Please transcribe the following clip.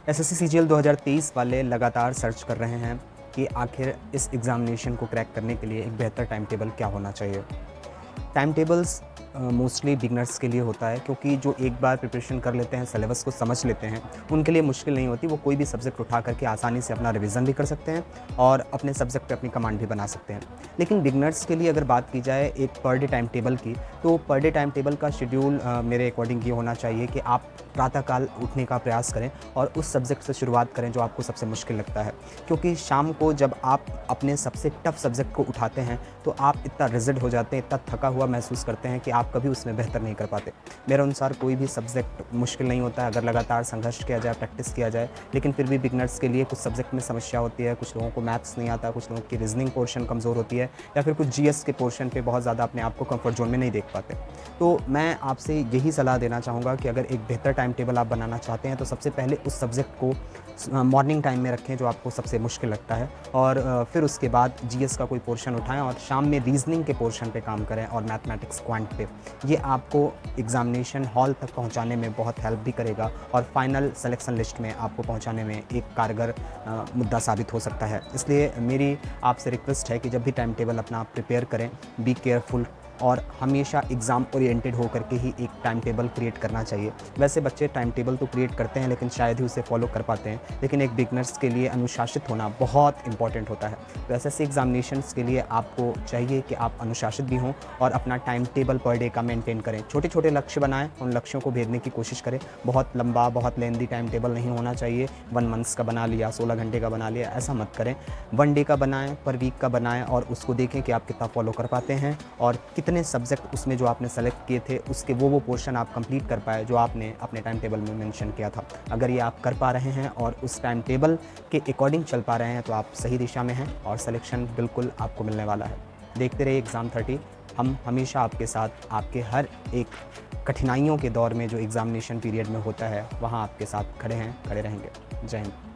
SSC CGL 2023 वाले लगातार search कर रहे हैं कि आखिर इस एग्ज़ामिनेशन को क्रैक करने के लिए एक बेहतर टाइम टेबल क्या होना चाहिए। टाइम टेबल्स मोस्टली बिगनर्स के लिए होता है, क्योंकि जो एक बार प्रिपरेशन कर लेते हैं, सिलेबस को समझ लेते हैं, उनके लिए मुश्किल नहीं होती। वो कोई भी सब्जेक्ट उठा करके आसानी से अपना रिवीजन भी कर सकते हैं और अपने सब्जेक्ट पे अपनी कमांड भी बना सकते हैं। लेकिन बिगनर्स के लिए अगर बात की जाए एक पर डे टाइम टेबल की, तो पर डे टाइम टेबल का शेड्यूल मेरे अकॉर्डिंग ये होना चाहिए कि आप प्रातःकाल उठने का प्रयास करें और उस सब्जेक्ट से शुरुआत करें जो आपको सबसे मुश्किल लगता है। क्योंकि शाम को जब आप अपने सबसे टफ सब्जेक्ट को उठाते हैं तो आप इतना रिजिड हो जाते हैं, इतना थका हुआ महसूस करते हैं कि आप कभी उसमें बेहतर नहीं कर पाते। मेरे अनुसार कोई भी सब्जेक्ट मुश्किल नहीं होता है अगर लगातार संघर्ष किया जाए, प्रैक्टिस किया जाए। लेकिन फिर भी बिगनर्स के लिए कुछ सब्जेक्ट में समस्या होती है, कुछ लोगों को मैथ्स नहीं आता, कुछ लोगों की रीजनिंग पोर्शन कमज़ोर होती है, या फिर कुछ जीएस के पोर्शन पे बहुत ज़्यादा अपने आप को कंफर्ट जोन में नहीं देख पाते। तो मैं आपसे यही सलाह देना चाहूँगा कि अगर एक बेहतर टाइम टेबल आप बनाना चाहते हैं तो सबसे पहले उस सब्जेक्ट को मॉर्निंग टाइम में रखें जो आपको सबसे मुश्किल लगता है, और फिर उसके बाद जीएस का कोई पोर्शन उठाएं और शाम में रीजनिंग के पोर्शन पे काम करें और मैथमेटिक्स क्वांट पे। ये आपको एग्ज़ामिनेशन हॉल तक पहुंचाने में बहुत हेल्प भी करेगा और फाइनल सिलेक्शन लिस्ट में आपको पहुंचाने में एक कारगर मुद्दा साबित हो सकता है। इसलिए मेरी आपसे रिक्वेस्ट है कि जब भी टाइम टेबल अपना आप प्रिपेयर करें, बी केयरफुल और हमेशा एग्ज़ाम ओरिएंटेड होकर के ही एक टाइम टेबल क्रिएट करना चाहिए। वैसे बच्चे टाइम टेबल तो क्रिएट करते हैं लेकिन शायद ही उसे फॉलो कर पाते हैं, लेकिन एक बिगनर्स के लिए अनुशासित होना बहुत इंपॉर्टेंट होता है। तो एसएससी एग्ज़ामिनेशंस के लिए आपको चाहिए कि आप अनुशासित भी हों और अपना टाइम टेबल पर डे का मेंटेन करें। छोटे छोटे लक्ष्य बनाएं, उन लक्ष्यों को भेदने की कोशिश करें। बहुत लंबा, बहुत लेंदी टाइम टेबल नहीं होना चाहिए। 1 मंथ्स का बना लिया, 16 घंटे का बना लिया, ऐसा मत करें। 1 डे का बनाएं, पर वीक का बनाएं और उसको देखें कि आप कितना फॉलो कर पाते हैं और कितने सब्जेक्ट उसमें जो आपने सेलेक्ट किए थे उसके वो पोर्शन आप कंप्लीट कर पाए जो आपने अपने टाइम टेबल में मेंशन किया था। अगर ये आप कर पा रहे हैं और उस टाइम टेबल के अकॉर्डिंग चल पा रहे हैं तो आप सही दिशा में हैं और सिलेक्शन बिल्कुल आपको मिलने वाला है। देखते रहिए एग्ज़ाम 30। हम हमेशा आपके साथ, आपके हर एक कठिनाइयों के दौर में जो एग्ज़ामिनेशन पीरियड में होता है वहाँ आपके साथ खड़े हैं, खड़े रहेंगे। जय हिंद।